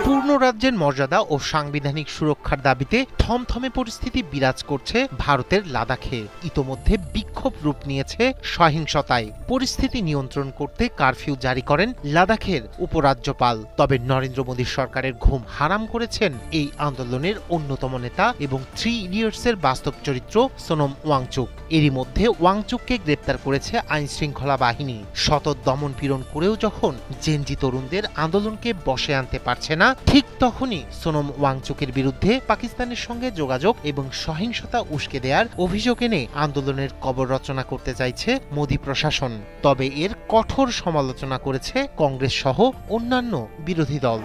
পূর্ণ রাজ্যের মর্যাদা ও সাংবিধানিক সুরক্ষার দাবিতে থমথমে পরিস্থিতি বিরাজ করছে ভারতের লাদাখে। ইতোমধ্যে বিক্ষোভ রূপ নিয়েছে সহিংসতায়। পরিস্থিতি নিয়ন্ত্রণ করতে কারফিউ জারি করেন লাদাখের উপরাজ্যপাল। তবে নরেন্দ্র মোদী সরকারের ঘুম হারাম করেছেন এই আন্দোলনের অন্যতম নেতা এবং 3 ইডিয়টসের বাস্তব চরিত্র সোনম ওয়াংচুক। এরই মধ্যে ওয়াংচুককে গ্রেপ্তার করেছে আইন শৃঙ্খলা বাহিনী। শত দমন পীড়ন করেও যখন জেনজি তরুণদের আন্দোলনকে বশে আনতে পারছে না, ঠিক তখনই সোনম ওয়াংচুকের বিরুদ্ধে পাকিস্তানের সঙ্গে যোগাযোগ এবং সহিংসতা উস্কে দেওয়ার অভিযোগ এনে আন্দোলনের কবর রচনা করতে চাইছে মোদী প্রশাসন। তবে এর কঠোর সমালোচনা করেছে কংগ্রেস সহ অন্যান্য বিরোধী দল।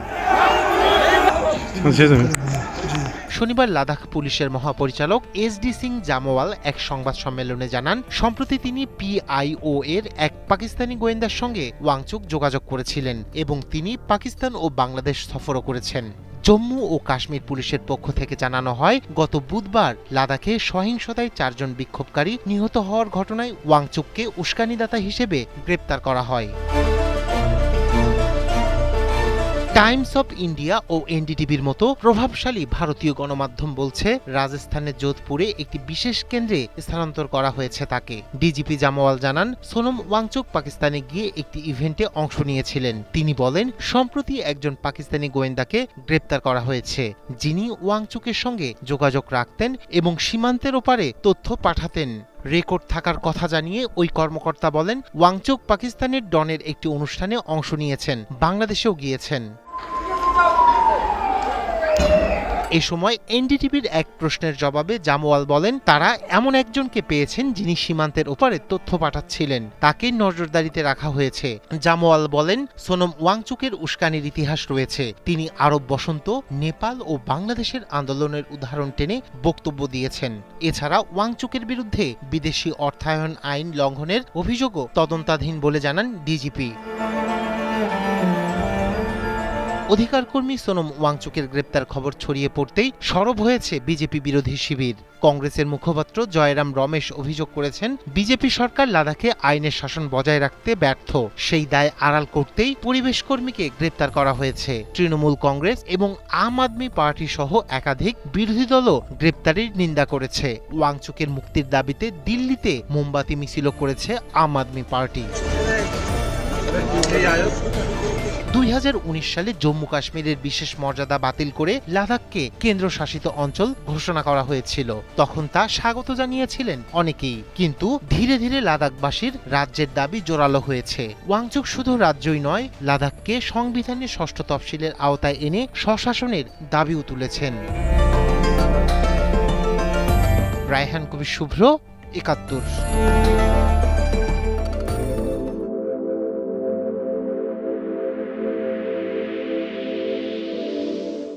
শনিবার লাদাখ পুলিশের মহাপরিচালক SD সিং জামওয়াল এক সংবাদ সম্মেলনে জানান, সম্প্রতি তিনি PIO এর এক পাকিস্তানি গোয়েন্দার সঙ্গে ওয়াংচুক যোগাযোগ করেছিলেন এবং তিনি পাকিস্তান ও বাংলাদেশ সফরও করেছেন। জম্মু ও কাশ্মীর পুলিশের পক্ষ থেকে জানানো হয়, গত বুধবার লাদাখে সহিংসতায় 4 জন বিক্ষোভকারী নিহত হওয়ার ঘটনায় ওয়াংচুককে উস্কানিদাতা হিসেবে গ্রেপ্তার করা হয়। টাইমস অফ ইন্ডিয়া ও NDTVর মতো প্রভাবশালী ভারতীয় গণমাধ্যম বলছে, রাজস্থানের যোধপুরে একটি বিশেষ কেন্দ্রে স্থানান্তর করা হয়েছে তাকে। DGP জামওয়াল জানান, সোনম ওয়াংচুক পাকিস্তানে গিয়ে একটি ইভেন্টে অংশ নিয়েছিলেন। তিনি বলেন, সম্প্রতি একজন পাকিস্তানি গোয়েন্দাকে গ্রেপ্তার করা হয়েছে, যিনি ওয়াংচুকের সঙ্গে যোগাযোগ রাখতেন এবং সীমান্তের ওপারে তথ্য পাঠাতেন। রেকর্ড থাকার কথা জানিয়ে ওই কর্মকর্তা বলেন, ওয়াংচুক পাকিস্তানের ডনের একটি অনুষ্ঠানে অংশ নিয়েছেন, বাংলাদেশেও গিয়েছেন। এ সময় NDTVর এক প্রশ্নের জবাবে জামওয়াল বলেন, তারা এমন একজনকে পেয়েছেন যিনি সীমান্তের ওপারে তথ্য পাঠাচ্ছিলেন, তাকে নজরদারিতে রাখা হয়েছে। জামওয়াল বলেন, সোনম ওয়াংচুকের উস্কানির ইতিহাস রয়েছে। তিনি আরব বসন্ত, নেপাল ও বাংলাদেশের আন্দোলনের উদাহরণ টেনে বক্তব্য দিয়েছেন। এছাড়া ওয়াংচুকের বিরুদ্ধে বিদেশি অর্থায়ন আইন লঙ্ঘনের অভিযোগও তদন্তাধীন বলে জানান DGP। অধিকারকর্মী সোনম ওয়াংচুকের গ্রেপ্তার খবর ছড়িয়ে পড়তেই সরব হয়েছে বিজেপি বিরোধী শিবির। কংগ্রেসের মুখপাত্র জয়রাম রমেশ অভিযোগ করেছেন, বিজেপি সরকার লাদাখে আইনের শাসন বজায় রাখতে ব্যর্থ। সেই দায় আড়াল করতেই পরিবেশ কর্মীকে গ্রেপ্তার করা হয়েছে। তৃণমূল কংগ্রেস এবং আম আদমি পার্টি সহ একাধিক বিরোধী দলও গ্রেপ্তারের নিন্দা করেছে। ওয়াংচুকের মুক্তির দাবিতে দিল্লিতে মোমবাতি মিছিলও করেছে আম আদমি পার্টি। 2019 সালে জম্মু কাশ্মীরের বিশেষ মর্যাদা বাতিল করে লাদাখকে কেন্দ্রশাসিত অঞ্চল ঘোষণা করা হয়েছিল। তখন তা স্বাগত জানিয়েছিলেন অনেকেই, কিন্তু ধীরে ধীরে লাদাখবাসীর রাজ্যের দাবি জোরালো হয়েছে। ওয়াংচুক শুধু রাজ্যই নয়, লাদাখকে সংবিধানের 6ষ্ঠ তফসিলের আওতায় এনে স্বশাসনের দাবিও তুলেছেন। রায়হান কবির শুভ্র, 71।